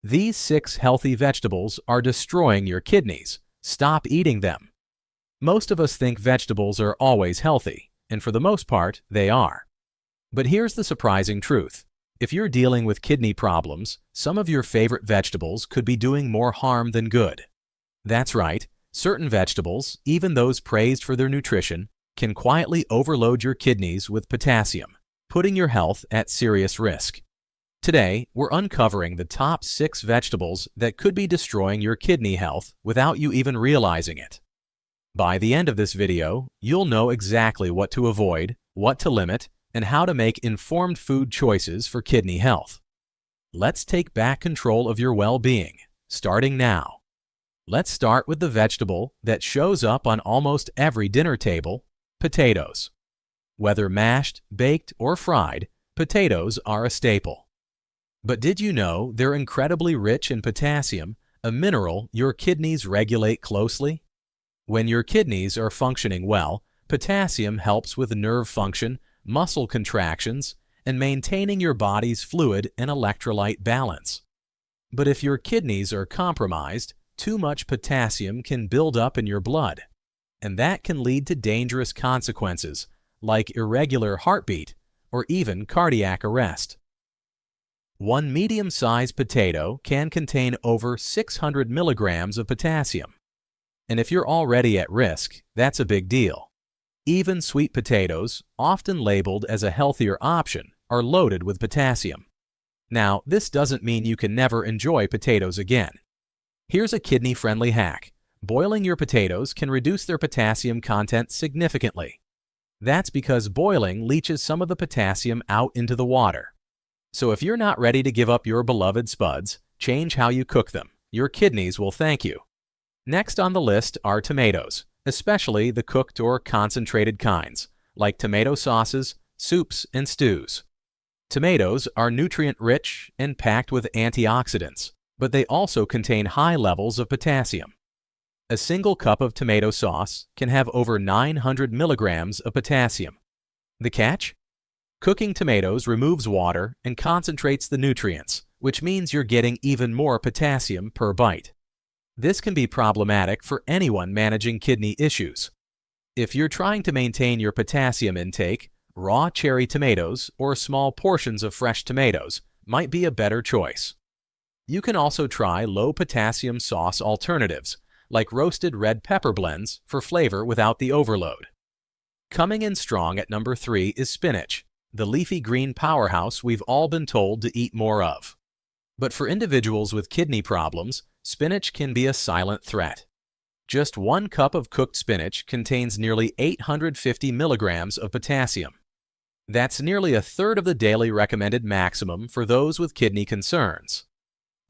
These 6 healthy vegetables are destroying your kidneys. Stop eating them. Most of us think vegetables are always healthy, and for the most part, they are. But here's the surprising truth. If you're dealing with kidney problems, some of your favorite vegetables could be doing more harm than good. That's right, certain vegetables, even those praised for their nutrition, can quietly overload your kidneys with potassium, putting your health at serious risk. Today, we're uncovering the top 6 vegetables that could be destroying your kidney health without you even realizing it. By the end of this video, you'll know exactly what to avoid, what to limit, and how to make informed food choices for kidney health. Let's take back control of your well-being, starting now. Let's start with the vegetable that shows up on almost every dinner table: potatoes. Whether mashed, baked, or fried, potatoes are a staple. But did you know they're incredibly rich in potassium, a mineral your kidneys regulate closely? When your kidneys are functioning well, potassium helps with nerve function, muscle contractions, and maintaining your body's fluid and electrolyte balance. But if your kidneys are compromised, too much potassium can build up in your blood, and that can lead to dangerous consequences like irregular heartbeat or even cardiac arrest. One medium-sized potato can contain over 600 milligrams of potassium. And if you're already at risk, that's a big deal. Even sweet potatoes, often labeled as a healthier option, are loaded with potassium. Now, this doesn't mean you can never enjoy potatoes again. Here's a kidney-friendly hack. Boiling your potatoes can reduce their potassium content significantly. That's because boiling leaches some of the potassium out into the water. So if you're not ready to give up your beloved spuds, change how you cook them. Your kidneys will thank you. Next on the list are tomatoes, especially the cooked or concentrated kinds, like tomato sauces, soups, and stews. Tomatoes are nutrient-rich and packed with antioxidants, but they also contain high levels of potassium. A single cup of tomato sauce can have over 900 milligrams of potassium. The catch? Cooking tomatoes removes water and concentrates the nutrients, which means you're getting even more potassium per bite. This can be problematic for anyone managing kidney issues. If you're trying to maintain your potassium intake, raw cherry tomatoes or small portions of fresh tomatoes might be a better choice. You can also try low-potassium sauce alternatives, like roasted red pepper blends for flavor without the overload. Coming in strong at number 3 is spinach, the leafy green powerhouse we've all been told to eat more of. But for individuals with kidney problems, spinach can be a silent threat. Just 1 cup of cooked spinach contains nearly 850 milligrams of potassium. That's nearly a third of the daily recommended maximum for those with kidney concerns.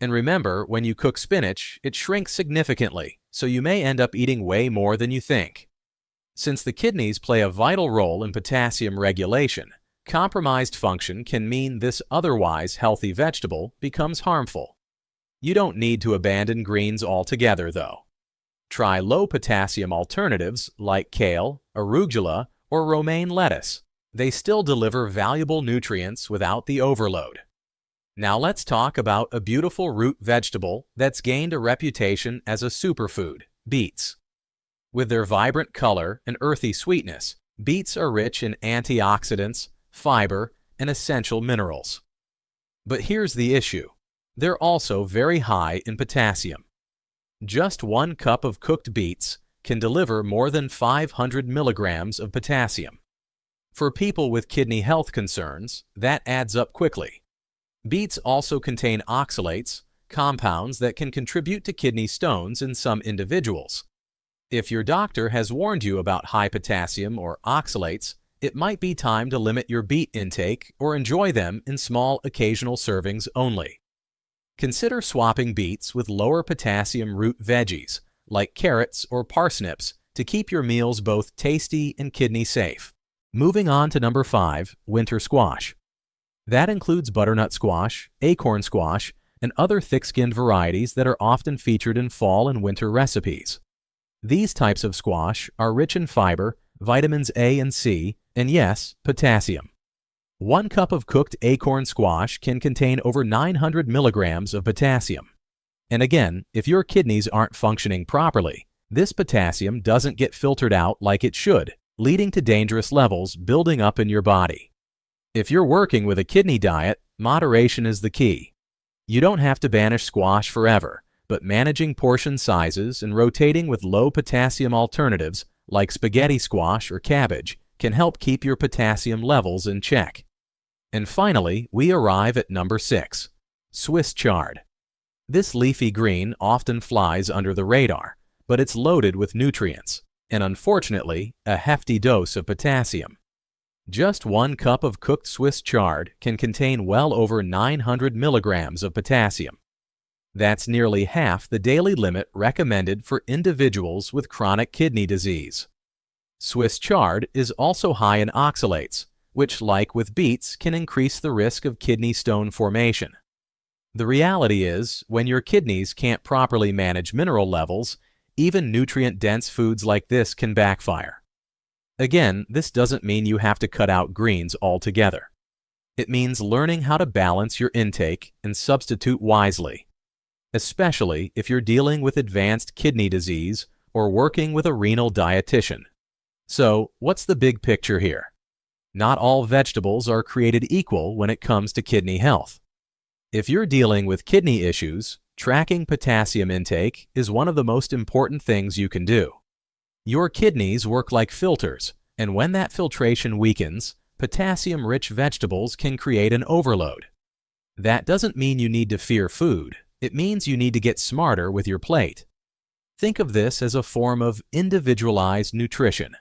And remember, when you cook spinach, it shrinks significantly, so you may end up eating way more than you think. Since the kidneys play a vital role in potassium regulation, compromised function can mean this otherwise healthy vegetable becomes harmful. You don't need to abandon greens altogether, though. Try low-potassium alternatives like kale, arugula, or romaine lettuce. They still deliver valuable nutrients without the overload. Now let's talk about a beautiful root vegetable that's gained a reputation as a superfood: beets. With their vibrant color and earthy sweetness, beets are rich in antioxidants, fiber, and essential minerals. But here's the issue. They're also very high in potassium. Just 1 cup of cooked beets can deliver more than 500 milligrams of potassium. For people with kidney health concerns, that adds up quickly. Beets also contain oxalates, compounds that can contribute to kidney stones in some individuals. If your doctor has warned you about high potassium or oxalates, it might be time to limit your beet intake or enjoy them in small occasional servings only. Consider swapping beets with lower potassium root veggies, like carrots or parsnips, to keep your meals both tasty and kidney safe. Moving on to number 5, winter squash. That includes butternut squash, acorn squash, and other thick-skinned varieties that are often featured in fall and winter recipes. These types of squash are rich in fiber, vitamins A and C, and yes, potassium. 1 cup of cooked acorn squash can contain over 900 milligrams of potassium. And again, if your kidneys aren't functioning properly, this potassium doesn't get filtered out like it should, leading to dangerous levels building up in your body. If you're working with a kidney diet, moderation is the key. You don't have to banish squash forever, but managing portion sizes and rotating with low potassium alternatives like spaghetti squash or cabbage can help keep your potassium levels in check. And finally, we arrive at number 6, Swiss chard. This leafy green often flies under the radar, but it's loaded with nutrients and, unfortunately, a hefty dose of potassium. Just 1 cup of cooked Swiss chard can contain well over 900 milligrams of potassium. That's nearly half the daily limit recommended for individuals with chronic kidney disease. Swiss chard is also high in oxalates, which, like with beets, can increase the risk of kidney stone formation. The reality is, when your kidneys can't properly manage mineral levels, even nutrient-dense foods like this can backfire. Again, this doesn't mean you have to cut out greens altogether. It means learning how to balance your intake and substitute wisely, especially if you're dealing with advanced kidney disease or working with a renal dietitian. So, what's the big picture here? Not all vegetables are created equal when it comes to kidney health. If you're dealing with kidney issues, tracking potassium intake is one of the most important things you can do. Your kidneys work like filters, and when that filtration weakens, potassium-rich vegetables can create an overload. That doesn't mean you need to fear food. It means you need to get smarter with your plate. Think of this as a form of individualized nutrition.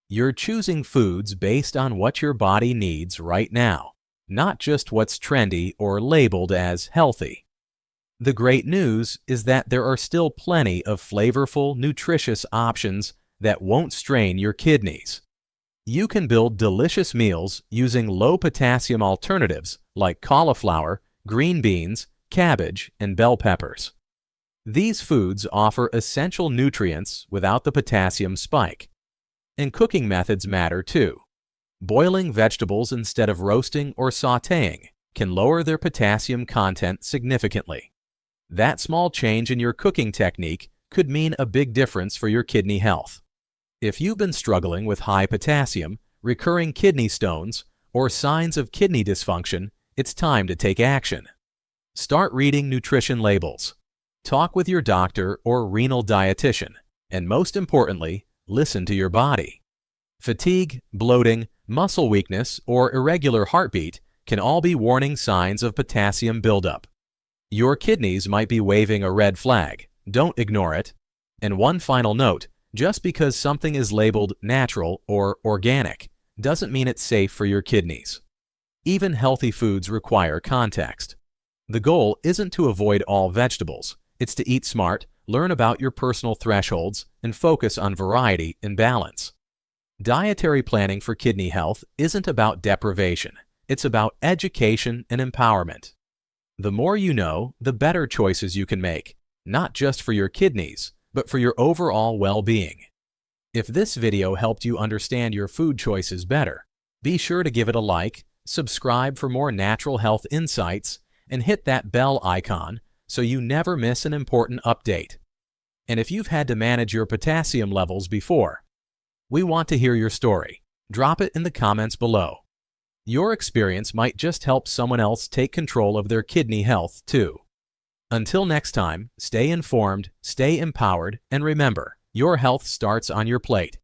You're choosing foods based on what your body needs right now, not just what's trendy or labeled as healthy. The great news is that there are still plenty of flavorful, nutritious options that won't strain your kidneys. You can build delicious meals using low potassium alternatives like cauliflower, green beans, cabbage, and bell peppers. These foods offer essential nutrients without the potassium spike. And cooking methods matter too. Boiling vegetables instead of roasting or sautéing can lower their potassium content significantly. That small change in your cooking technique could mean a big difference for your kidney health. If you've been struggling with high potassium, recurring kidney stones, or signs of kidney dysfunction, it's time to take action. Start reading nutrition labels. Talk with your doctor or renal dietitian, and most importantly, listen to your body. Fatigue, bloating, muscle weakness, or irregular heartbeat can all be warning signs of potassium buildup. Your kidneys might be waving a red flag. Don't ignore it. And one final note, just because something is labeled natural or organic doesn't mean it's safe for your kidneys. Even healthy foods require context. The goal isn't to avoid all vegetables. It's to eat smart, learn about your personal thresholds, and focus on variety and balance. Dietary planning for kidney health isn't about deprivation. It's about education and empowerment. The more you know, the better choices you can make, not just for your kidneys, but for your overall well-being. If this video helped you understand your food choices better, be sure to give it a like, subscribe for more natural health insights, and hit that bell icon so you never miss an important update. And if you've had to manage your potassium levels before, we want to hear your story. Drop it in the comments below. Your experience might just help someone else take control of their kidney health too. Until next time, stay informed, stay empowered, and remember, your health starts on your plate.